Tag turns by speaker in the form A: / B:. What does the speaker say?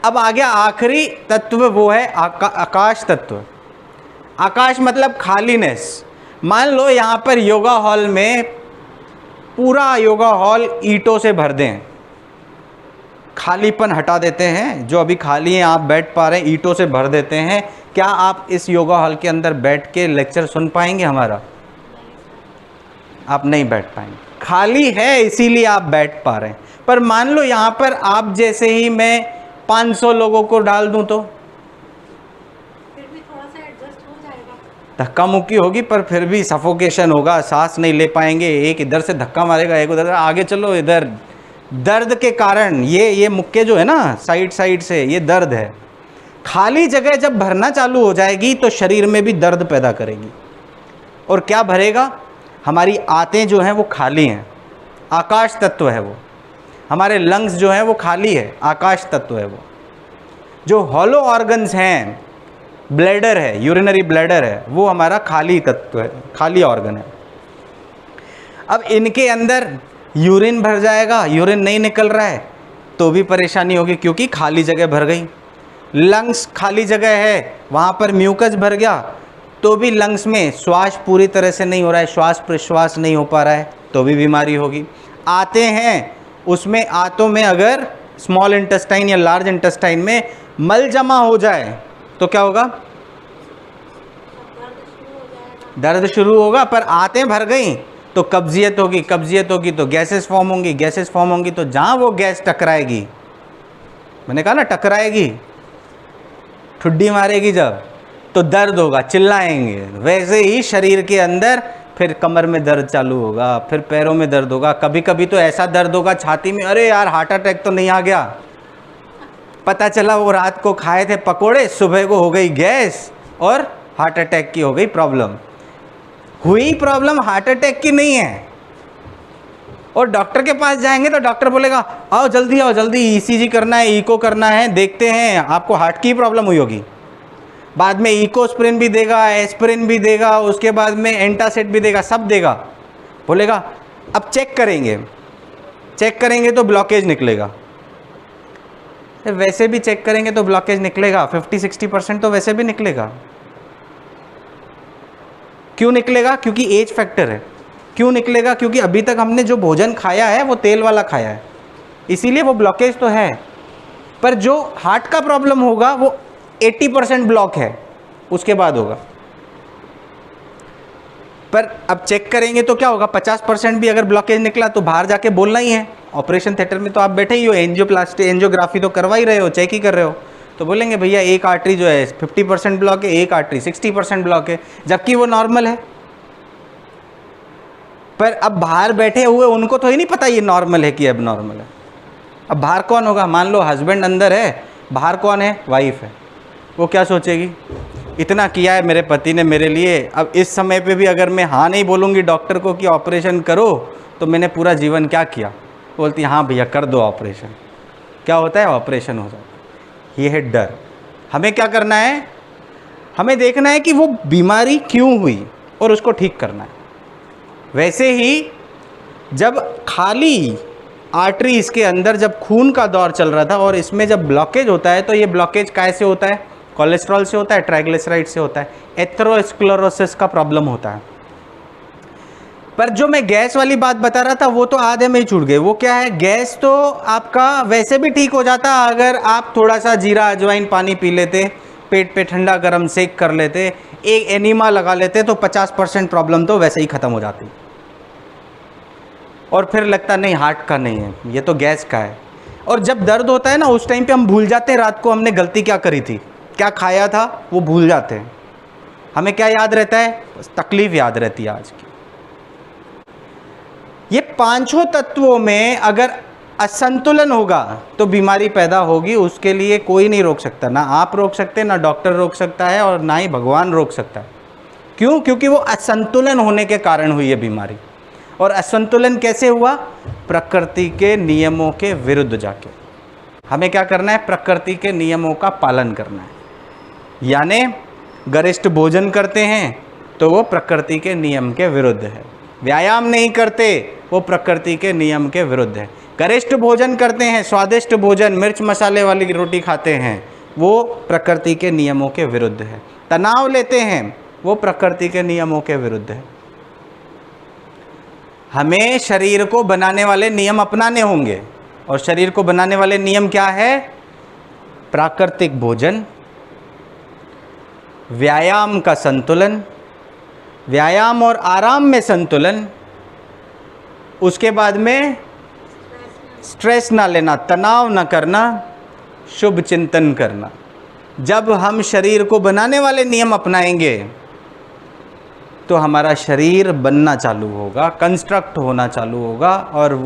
A: अब आ गया आखिरी तत्व, वो है आकाश तत्व। आकाश मतलब खालीनेस। मान लो यहाँ पर योगा हॉल में पूरा योगा हॉल ईंटों से भर दें, खालीपन हटा देते हैं, जो अभी खाली हैं आप बैठ पा रहे हैं, ईंटों से भर देते हैं, क्या आप इस योगा हॉल के अंदर बैठ के लेक्चर सुन पाएंगे हमारा? आप नहीं बैठ पाएंगे, खाली है इसीलिए आप बैठ पा रहे हैं। पर मान लो यहाँ पर आप जैसे ही मैं 500 लोगों को डाल दूं तो
B: फिर भी थोड़ा सा एडजस्ट हो जाएगा,
A: धक्का मुक्की होगी, पर फिर भी सफोकेशन होगा, सांस नहीं ले पाएंगे, एक इधर से धक्का मारेगा, एक उधर, आगे चलो इधर। दर्द के कारण ये मुक्के जो है ना साइड साइड से, ये दर्द है। खाली जगह जब भरना चालू हो जाएगी तो शरीर में भी दर्द पैदा करेगी। और क्या भरेगा? हमारी आंतें जो हैं वो खाली हैं, आकाश तत्व है वो। हमारे लंग्स जो हैं वो खाली है, आकाश तत्व है वो। जो हॉलो ऑर्गन्स हैं, ब्लैडर है, यूरिनरी ब्लैडर है, वो हमारा खाली तत्व है, खाली ऑर्गन है। अब इनके अंदर यूरिन भर जाएगा, यूरिन नहीं निकल रहा है तो भी परेशानी होगी क्योंकि खाली जगह भर गई। लंग्स खाली जगह है, वहाँ पर म्यूकस भर गया तो भी लंग्स में श्वास पूरी तरह से नहीं हो रहा है, श्वास प्रश्वास नहीं हो पा रहा है तो भी बीमारी होगी। आते हैं, उसमें आंतों में अगर स्मॉल इंटेस्टाइन या लार्ज इंटेस्टाइन में मल जमा हो जाए तो क्या होगा? दर्द शुरू होगा। पर आंतें भर गई तो कब्जियत होगी, कब्जियत होगी तो गैसेस फॉर्म होंगी, गैसेस फॉर्म होंगी तो जहाँ वो गैस टकराएगी, मैंने कहा ना टकराएगी, ठुड्डी मारेगी जब, तो दर्द होगा, चिल्लाएंगे। वैसे ही शरीर के अंदर फिर कमर में दर्द चालू होगा, फिर पैरों में दर्द होगा, कभी कभी तो ऐसा दर्द होगा छाती में, अरे यार हार्ट अटैक तो नहीं आ गया, पता चला वो रात को खाए थे पकोड़े, सुबह को हो गई गैस और हार्ट अटैक की हो गई प्रॉब्लम। हुई प्रॉब्लम हार्ट अटैक की नहीं है। और डॉक्टर के पास जाएंगे तो डॉक्टर बोलेगा आओ जल्दी ईसीजी करना है, इको करना है, देखते हैं आपको हार्ट की प्रॉब्लम हुई होगी। बाद में इकोस्प्रिन भी देगा, एस्प्रिन भी देगा, उसके बाद में एंटासिड भी देगा, सब देगा। बोलेगा अब चेक करेंगे तो ब्लॉकेज निकलेगा। वैसे भी चेक करेंगे तो ब्लॉकेज निकलेगा, 50-60% तो वैसे भी निकलेगा। क्यों निकलेगा? क्योंकि एज फैक्टर है। क्यों निकलेगा? क्योंकि अभी तक हमने जो भोजन खाया है वो तेल वाला खाया है, इसीलिए वो ब्लॉकेज तो है। पर जो हार्ट का प्रॉब्लम होगा वो 80% ब्लॉक है, उसके बाद होगा। पर अब चेक करेंगे तो क्या होगा? 50% भी अगर ब्लॉकेज निकला तो बाहर जाके बोलना ही है। ऑपरेशन थिएटर में तो आप बैठे ही हो, एंजियोग्राफी तो करवा ही रहे हो, चेक ही कर रहे हो, तो बोलेंगे भैया एक आर्टरी जो है 50% ब्लॉक है, एक आर्टरी 60% ब्लॉक है, जबकि वो नॉर्मल है। पर अब बाहर बैठे हुए उनको तो ही नहीं पता ये नॉर्मल है कि अब नॉर्मल है। अब बाहर कौन होगा? मान लो हस्बैंड अंदर है, बाहर कौन है? वाइफ है। वो क्या सोचेगी? इतना किया है मेरे पति ने मेरे लिए, अब इस समय पे भी अगर मैं हाँ नहीं बोलूँगी डॉक्टर को कि ऑपरेशन करो तो मैंने पूरा जीवन क्या किया? बोलती हाँ भैया कर दो ऑपरेशन। क्या होता है? ऑपरेशन हो जाता है। ये है डर। हमें क्या करना है? हमें देखना है कि वो बीमारी क्यों हुई और उसको ठीक करना है। वैसे ही जब खाली आर्टरीज के अंदर जब खून का दौर चल रहा था और इसमें जब ब्लॉकेज होता है तो ये ब्लॉकेज कैसे होता है? कोलेस्ट्रॉल से होता है, ट्राइग्लिसराइड से होता है, एथेरोस्क्लेरोसिस का प्रॉब्लम होता है। पर जो मैं गैस वाली बात बता रहा था वो तो आधे में ही छूट गए। वो क्या है? गैस तो आपका वैसे भी ठीक हो जाता अगर आप थोड़ा सा जीरा अजवाइन पानी पी लेते, पेट पे ठंडा गर्म सेक कर लेते, एक एनीमा लगा लेते तो 50% प्रॉब्लम तो वैसे ही ख़त्म हो जाती। और फिर लगता नहीं हार्ट का नहीं है, ये तो गैस का है। और जब दर्द होता है ना उस टाइम पे हम भूल जाते हैं रात को हमने गलती क्या करी थी, क्या खाया था, वो भूल जाते हैं। हमें क्या याद रहता है? तकलीफ याद रहती है आज की। ये पांचों तत्वों में अगर असंतुलन होगा तो बीमारी पैदा होगी। उसके लिए कोई नहीं रोक सकता, ना आप रोक सकते, ना डॉक्टर रोक सकता है और ना ही भगवान रोक सकता है। क्यों? क्योंकि वो असंतुलन होने के कारण हुई है बीमारी। और असंतुलन कैसे हुआ? प्रकृति के नियमों के विरुद्ध जाके। हमें क्या करना है? प्रकृति के नियमों का पालन करना है। यानी गरिष्ठ भोजन करते हैं तो वो प्रकृति के नियम के विरुद्ध है। व्यायाम नहीं करते वो प्रकृति के नियम के विरुद्ध है। गरिष्ठ भोजन करते हैं, स्वादिष्ट भोजन, मिर्च मसाले वाली रोटी खाते हैं, वो प्रकृति के नियमों के विरुद्ध है। तनाव लेते हैं, वो प्रकृति के नियमों के विरुद्ध है। हमें शरीर को बनाने वाले नियम अपनाने होंगे, और शरीर को बनाने वाले नियम क्या है? प्राकृतिक भोजन, व्यायाम का संतुलन, व्यायाम और आराम में संतुलन, उसके बाद में स्ट्रेस ना लेना, तनाव ना करना, शुभ चिंतन करना। जब हम शरीर को बनाने वाले नियम अपनाएंगे तो हमारा शरीर बनना चालू होगा, कंस्ट्रक्ट होना चालू होगा, और वो